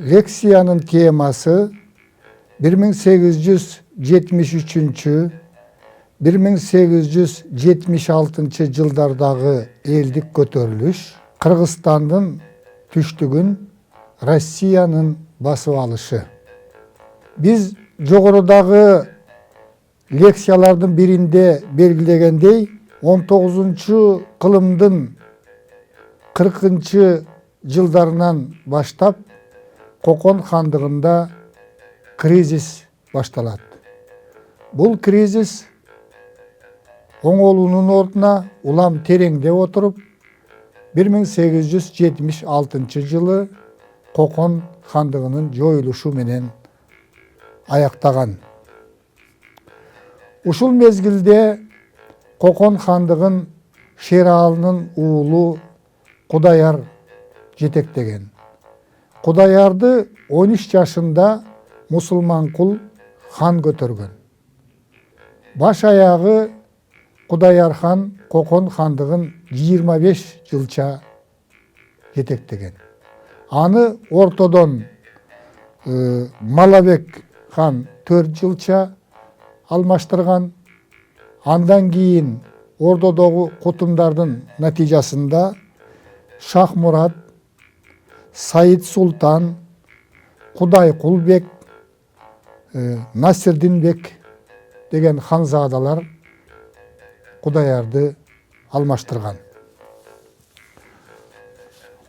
Leksiyanın teması 1873-1876 жылдардағы елдік көтеріліш, Қырғызстанның түштігін Россияның басып алышы. Біз жоғарыдағы лекциялардың бірінде белгілегендей, 19 қылымдың 40 жылдарынан баштап Қоқан хандығында кризис башталады. Бұл кризис оңолуының орнына улам тереңде отырып, 1876 жылы Қоқан хандығының жойылышы менен аяқтаған. Ушул мезгилде Қоқан хандығын Шералының уулу Құдаяр жетектеген. Құдаярды 13 жашында мұсылман құл хан көтөргөн. Баш аяғы Құдаяр хан Қоқан хандығын 25 жылча жетектеген. Аны ортодон Малабек хан 4 жылча алмаштырған. Андан кейін ордодогу кутумдардын натыйжасында Шахмурат, Саид Султан, Құдай Құлбек, Насирдинбек деген ханзадалар Құдаярды алмаштырған.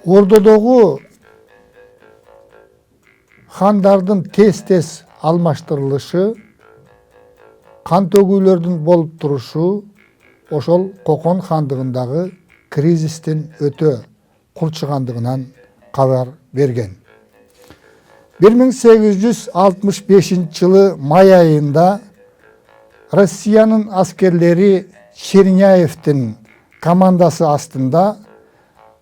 Ордодогу хандардын тез-тез алмаштырылышы, қан төгүүлөрдүн болуп турушу ошол Қоқан хандығындағы кризистин өтө курчугандыгынан кабар берген. 1865 жылы май айында Россиянын аскерлери Черняевтин командасы астында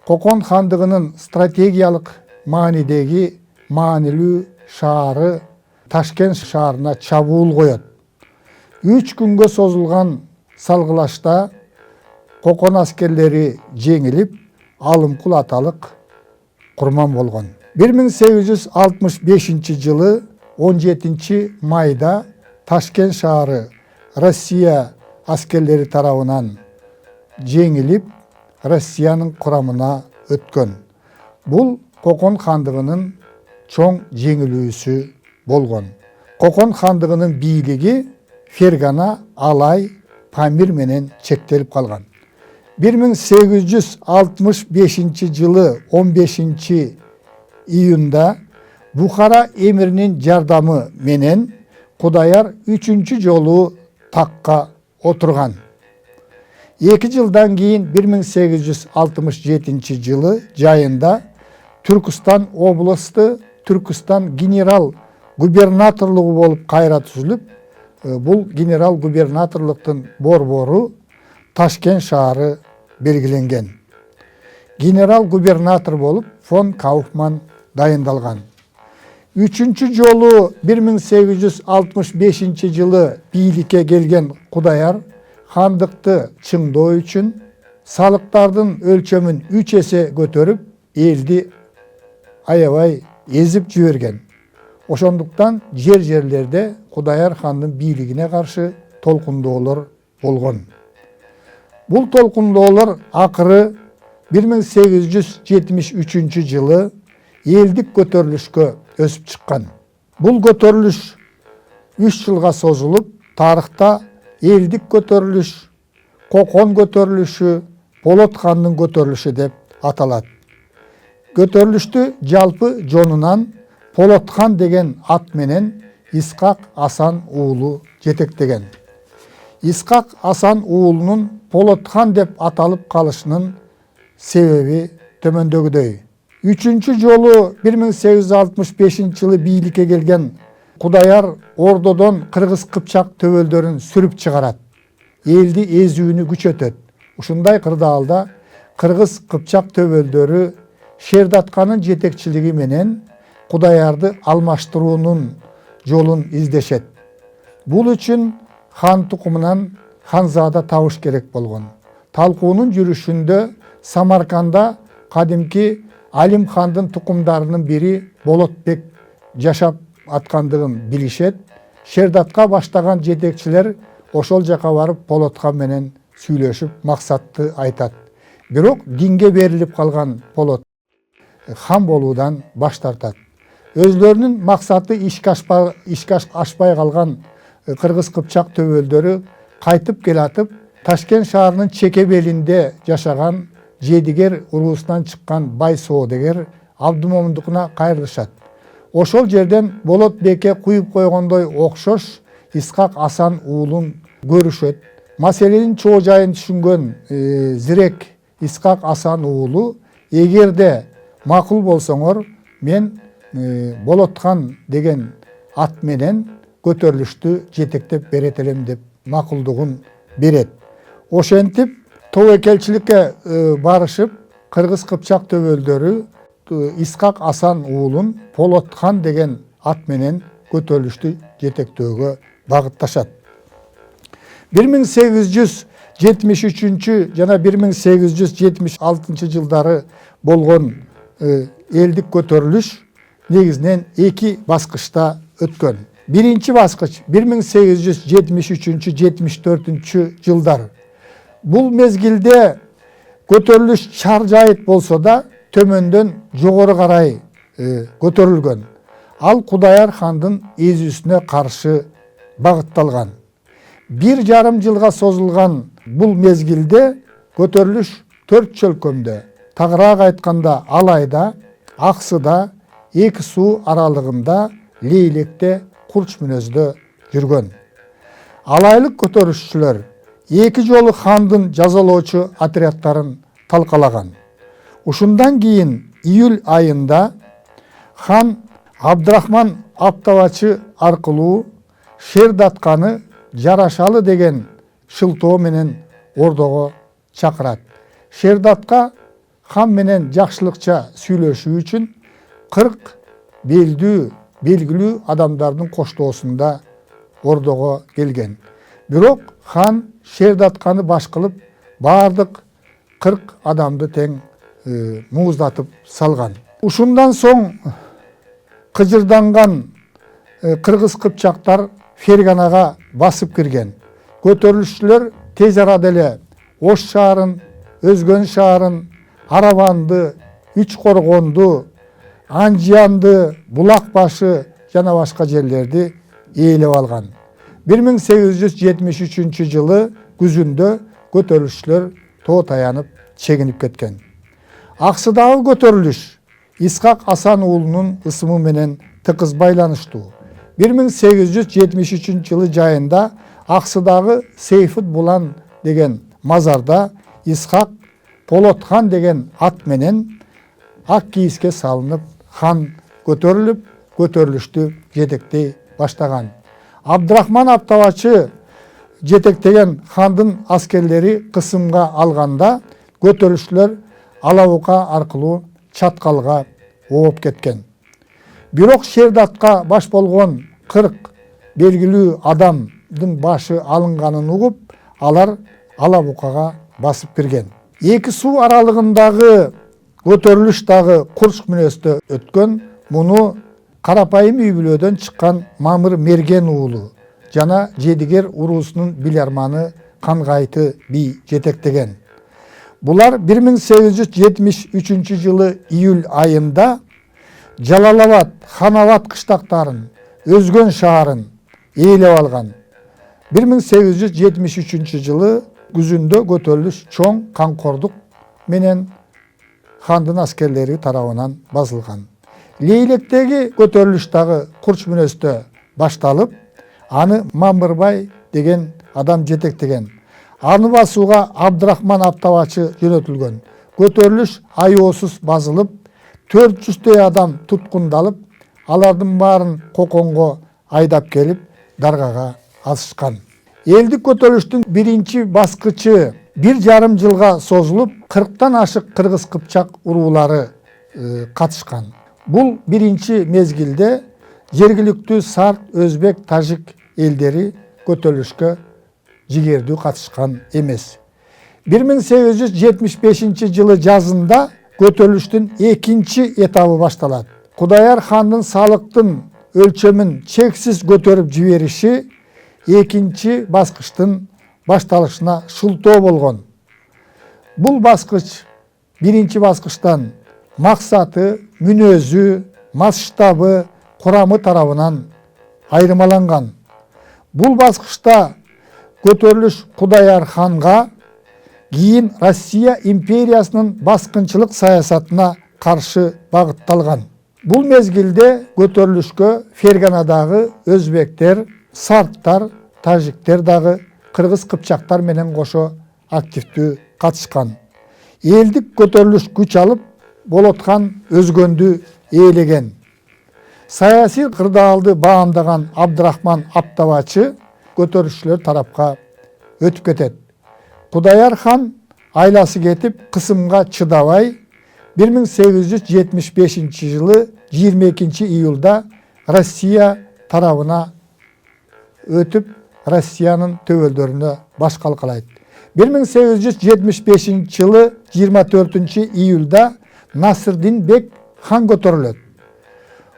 Қоқан хандығынын стратегиялык маанидеги маанилүү шаары Ташкент шаарына чабуул коет. 3 күнгө созулган салгылашта Қоқан аскерлери жеңилип, алымкул аталык курман болгон. 1865 жылы 17 майда Ташкент шаары Россия аскерлери тарабынан жеңилип, Россиянын курамына өткөн. Бул Қоқан хандығынын чоң жеңилүүсү болгон. Қоқан хандығынын бийлиги Фергана, Алай, Памир менен чектелип калган. 1865 жылы 15 июнда Бухара эмиринин жардамы менен Құдаяр 3 жолу такка отурган. 2 жылдан кийин 1867 жылы жайында Түркістан областы Түркістан генерал губернаторлугу болуп кайра түзүлүп, бул генерал губернаторлуктун борбору Ташкент шаары белгиленген. Генерал губернатор болуп фон Кауфман дайындалган. 3 жолу 1865 жылы бийликке келген Құдаяр хандыкты чыңдоо үчүн салыктардын өлчөмүн 3 эсе көтөрүп, элди аябай эзип жиберген. Ошондуктан жерлерде Құдаяр хандын бийлигине каршы толкундоолор болгон. Бул толкундоолор акыры 1873 жылы элдик көтөрүлүшкө өсүп чыккан. Бул көтөрүлүш 3 жылга созулуп, тарыхта элдик көтөрүлүш, Қоқан көтөрүлүшү, Болот хандын көтөрүлүшү деп аталат. Көтөрүлүштү жалпы жонунан Болот хан деген ат менен Исқақ Асан уулу жетектеген. Исқақ Асан уулунун Болот хан деп аталып калышынын себеби төмөндөгүдөй. 3 жолу 1865 жылы бийликке келген Құдаяр ордодон Кыргыз Кыпчак төбөлдөрүн сүрүп чыгарат. Элди эзүүнү күчөтөт. Ушундай кырдаалда Кыргыз Кыпчак төбөлдөрү Шердатканын жетекчилиги менен Құдаярды алмаштыруунун жолун издешет. Бул үчүн хан тукумунан ханзада табыш керек болгон. Талкуунун жүрүшүндө Самарканда кадимки Алим хандын тукумдарынын бири Болотбек жашап аткандыгын билишет. Шердатка баштаган жетекчилер ошол жака барып Болот хан менен сүйлөшүп максатты айтат. Бирок динге берилип калган Болот хан болуудан баш тартат. Өзлөрүнүн максаты ишке ашпай калган Кыргыз Кыпчак төбөлдөрү кайтып келатып, Ташкент шаарынын чеке белинде жашаган Жедигер уруусунан чыккан бай соодагер Абдымомундукуна кайрылышат. Ошол жерден Болот беке куюп койгондой окшош Исхак Асан уулун көрүшөт. Маселенин чоо жайын түшүнгөн зирек Исхак Асан уулу, эгерде макул болсоңор, мен Болот хан деген ат менен көтөрүлүштү жетектеп берет элем деп макулдугун берет. Ошентип тобокелчиликке барышып, Кыргыз Кыпчак төбөлдөрү Исхак Асан уулун Болот хан деген ат менен көтөрүлүштү жетектөөгө багытташат. 1873 жана 1876 жылдары болгон элдик көтөрүлүш негизинен эки баскычта өткөн. Биринчи баскыч 1873-74 жылдар. Бул мезгилде көтөрүлүш чар жайыт болсо да, төмөндөн жогору карай көтөрүлгөн. Ал Кудаяр хандын эзүүсүнө каршы багытталган. 1,5 жылга созулган бул мезгилде көтөрүлүш 4 чөлкөмдө, тагыраак айтканда Алайда, Аксыда, Эки суу аралыгында, Лейлекте, Курч мүнөздө жүргөн. Алайлык көтөрүшчүлөр эки жолу хандын жазалоочу отрядтарын талкалаган. Ушундан кийин июль айында хан Абдрахман Аптабачы аркылуу Шердатканы Жарашалы деген шылтоо менен ордого чакырат. Шердатка хан менен жакшылыкча сүйлөшүү үчүн 40 белгилүү адамдардын коштоосунда ордого келген. Бирок хан Шердатканы баш кылып, бардык 40 адамды тең мууздатып салган. Ушундан соң кыжырданган Кыргыз Кыпчактар Ферганага басып кирген. Көтөрүлүшчүлөр тез арада эле Ош шаарын, Өзгөн шаарын, Арабанды, Үч Коргонду, Анжиянды, Булак башы жана башка жерлерди ээлеп алган. 1873 жылы күзүндө көтөрүлүшчүлөр тоо таянып чегинип кеткен. Аксыдагы көтөрүлүш Исхак Асан уулунун ысымы менен тыкыз байланыштуу. 1873 жылы жайында Аксыдагы Сейфут Булан деген мазарда Исхак Болот хан деген ат менен ак кийиске салынып, хан көтөрүлүп, көтөрүлүштү жетектей баштаган. Абдрахман Аптабачы жетектеген хандын аскерлери кысымга алганда, көтөрүлүшчүлөр Алабука аркылуу Чаткалга ооп кеткен. Бирок Шердатка баш болгон 40 белгилүү адамдын башы алынганын угуп, алар Алабукага басып кирген. Эки суу аралыгындагы көтөрүлүш дагы Курч мүнөздө өткөн. Муну карапайым үй бүлөдөн чыккан Мамыр Мерген уулу жана Жедигер уруусунун биларманы Кангайты би жетектеген. Булар 1873 жылы июль айында Жалалабад, Ханабад кыштактарын, Өзгөн шаарын ээлеп алган. 1873 жылы күзүндө көтөрүлүш чоң камкордук менен хандын аскерлери тарабынан басылган. Лейлектеги көтөрүлүш дагы Курч мүнөздө башталып, аны Мамырбай деген адам жетектеген. Аны басууга Абдрахман Аптабачы жөнөтүлгөн. Көтөрүлүш аеосуз басылып, 400 адам туткундалып, алардын баарын Коконго айдап келип, даргага асышкан. Элдик көтөрүлүштүн биринчи баскычы 1,5 жылга созулуп, 40тан ашык Кыргыз Кыпчак уруулары катышкан. Бул биринчи мезгилде жергиликтүү сарт, өзбек, тажик элдери көтөрүлүшкө жигердүү катышкан эмес. 1875 жылы жазында көтөрүлүштүн экинчи этабы башталат. Кудаяр хандын салыктын өлчөмүн чексиз көтөрүп жибериши экинчи баскычтын башталышына шылтоо болгон. Бул баскыч биринчи баскычтан максаты, мүнөзү, масштабы, курамы тарабынан айырмаланган. Бул баскычта көтөрүлүш Кудаяр ханга кийин Россия империясынын баскынчылык саясатына каршы багытталган. Бул мезгилде көтөрүлүшкө Ферганадагы өзбектер, сарттар, тажиктер дагы кыргыз кыпчактар менен кошо активдүү катышкан. Элдик көтөрүлүш күч алып, Болот хан өзгөндү ээлеген. Саясий кырдаалды баамдаган Абдрахман Аптабачы көтөрүлүшчүлөр тарапка өтүп кетет. Кудаяр хан айласы кетип, кысымга чыдабай 1875 жылы 22 июлда Россия тарабына өтүп, Россиянын төбөлдөрүнө баш калкалайт. 1875 жылы 24 июлда Насырдин бек хан көтөрүлөт.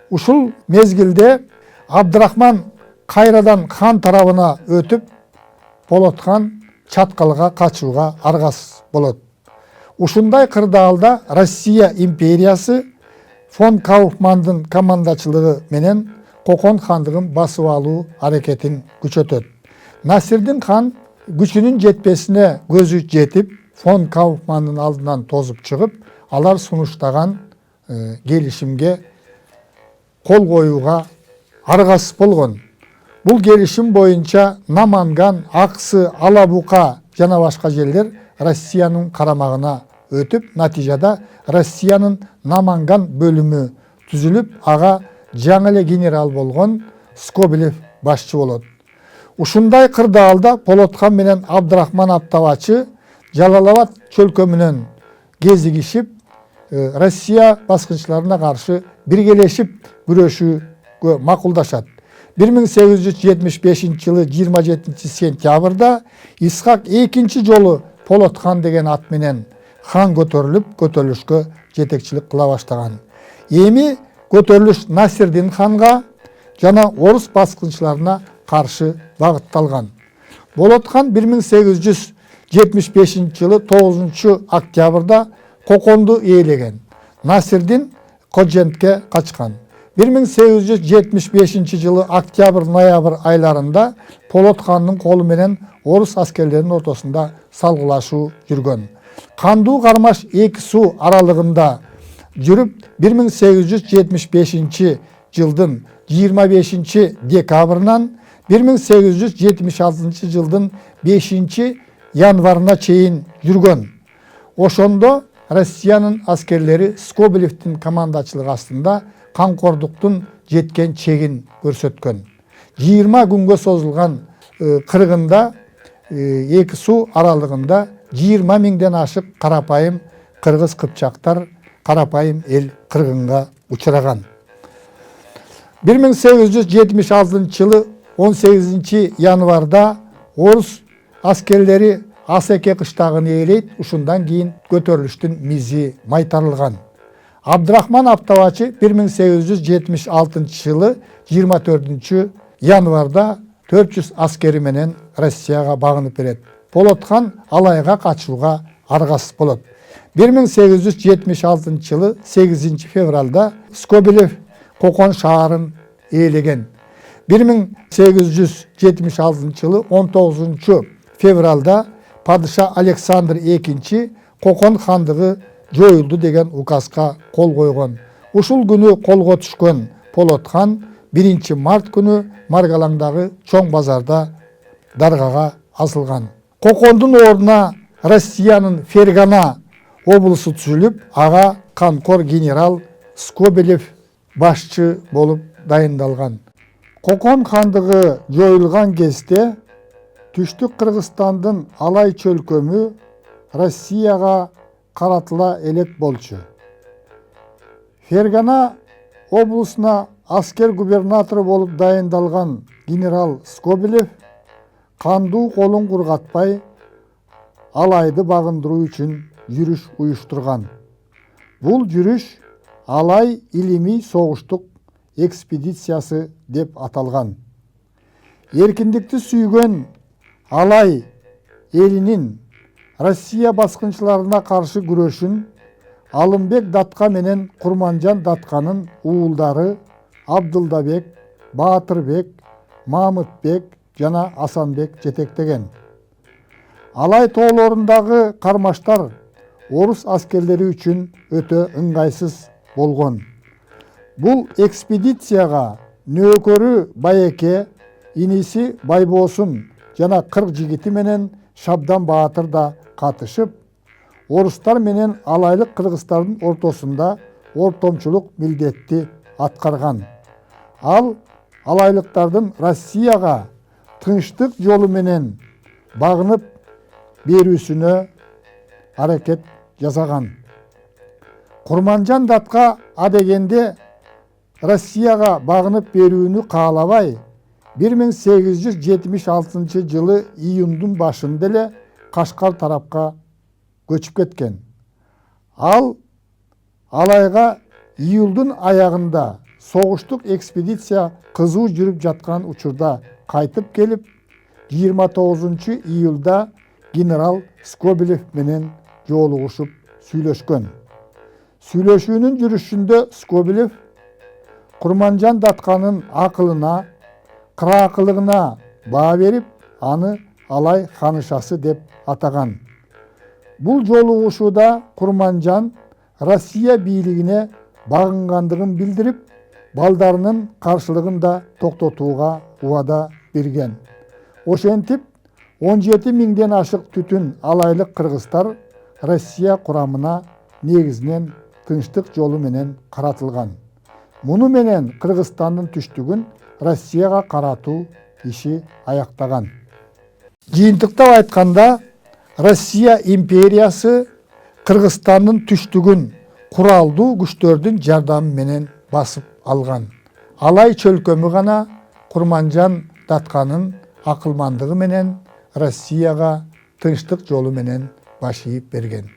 Ушул мезгилде Абдрахман кайрадан хан тарабына өтүп, Болот хан чаткалга качууга аргасыз болот. Ушундай кырдаалда Россия империясы фон Кауфмандын командачылыгы менен Кокон хандыгын басып алуу аракетин күчөтөт. Насырдин хан күчүнүн жетпесине көзү жетип, фон Кауфмандын алдынан тозуп чыгып, алар сунуштаган келишимге кол коюуга аргасыз болгон. Бул келишим боюнча Наманган, Аксы, Алабука жана башка жерлер Россиянын карамагына өтүп, натыйжада Россиянын Наманган бөлүмү түзүлүп, ага жаңы эле генерал болгон Скобелев башчы болот. Ушундай кырдаалда Болот хан менен Абдрахман Аптабачы Жалалабад чөлкөмүнөн кезигишип, Россия баскынчыларына каршы биргелешип күрөшүүгө макулдашат. 1875 жылы 27 сентябрда Исхак экинчи жолу Болот хан деген ат менен хан көтөрүлүп, көтөрүлүшкө жетекчилик кыла баштаган. Эми көтөрүлүш Насырдин ханга жана орус баскынчыларына каршы багытталган. Болот хан 1875 жылы 9 октябрда Коконду ээлеген. Насырдин Коджентке качкан. 1875 жылы октябрь-ноябрь айларында Болот хандын колу менен орус аскерлеринин ортосунда салгылашуу жүргөн. Кандуу кармаш эки суу аралыгында жүрүп, 1875 жылдын 25 декабрынан 1876 жылдын 5 январына чейин жүргөн. Ошондо Россиянын аскерлери Скобелевдин командачылыгы астында камкордуктун жеткен чегин көрсөткөн. 20 күнгө созулган кыргында эки суу аралыгында 20 миңден ашык карапайым кыргыз кыпчактар, карапайым эл кыргынга учураган. 1876 жылы 18 январда орус аскерлери Асеке кыштагын ээлейт, ушундан кийин көтөрүлүштүн мизи майтарылган. Абдрахман Аптабачы 1876 жылы 24 январда 400 аскери менен Россияга багынып берет. Болот хан алайга качууга аргасыз болот. 1876 жылы 8 февралда Скобелев Кокон шаарын ээлеген. 1876 жылы 19 февралда падыша Александр II Кокон хандыгы жоюлду деген указга кол койгон. Ушул күнү колго түшкөн Болот хан 1 март күнү Маргалаңдагы чоң базарда даргага асылган. Кокондун ордуна Россиянын Фергана облусу түзүлүп, ага канкор генерал Скобелев башчы болуп дайындалган. Кокон хандыгы жоюлган кезде Түштүк Кыргызстандын Алай чөлкөмү Россияга каратыла элек болчу. Фергана облусуна аскер губернатору болуп дайындалган генерал Скобелев кандуу колун кургатпай Алайды багындыруу үчүн жүрүш уюштурган. Бул жүрүш Алай илимий согуштук экспедициясы деп аталган. Эркиндикти сүйгөн Алай элинин Россия баскынчыларына каршы күрөшүн Алымбек Датка менен Курманжан Датканын уулдары Абдылдабек, Баатырбек, Мамытбек жана Асанбек жетектеген. Алай тоолорундагы кармаштар орус аскерлери үчүн өтө ыңгайсыз болгон. Бул экспедицияга нөөкөрү Байеке, иниси Байбосун жана 40 жигити менен Шабдан Баатыр да катышып, орустар менен алайлык кыргыздардын ортосунда ортомчулук милдетти аткарган. Ал алайлыктардын Россияга тынчтык жолу менен багынып берүүсүнө аракет жасаган. Курманжан Датка адегенде Россияга багынып берүүнү каалабай, 1876 жылы июндун башында эле Кашкар тарапка көчүп кеткен. Ал Алайга июлдун аягында согуштук экспедиция кызуу жүрүп жаткан учурда кайтып келип, 29 июлда генерал Скобелев менен жолугушуп сүйлөшкөн. Сүйлөшүүнүн жүрүшүндө Скобелев Курманжан Датканын акылына, кыраакылыгына баа берип, аны Алай ханышасы деп атаган. Бул жолугушууда Курманжан Россия бийлигине багынгандыгын билдирип, балдарынын каршылыгын да токтотууга убада берген. Ошентип 17 миңден ашык түтүн алайлык кыргыздар Россия курамына негизинен тынчтык жолу менен каратылган. Муну менен Кыргызстандын түштүгүн Россияга каратуу иши аяктаган. Жыйынтыктап айтканда, Россия империясы Кыргызстандын түштүгүн куралдуу күчтөрдүн жардамы менен басып алган. Алай чөлкөмү гана Курманжан Датканын акылмандыгы менен Россияга тынчтык жолу менен баш ийип берген.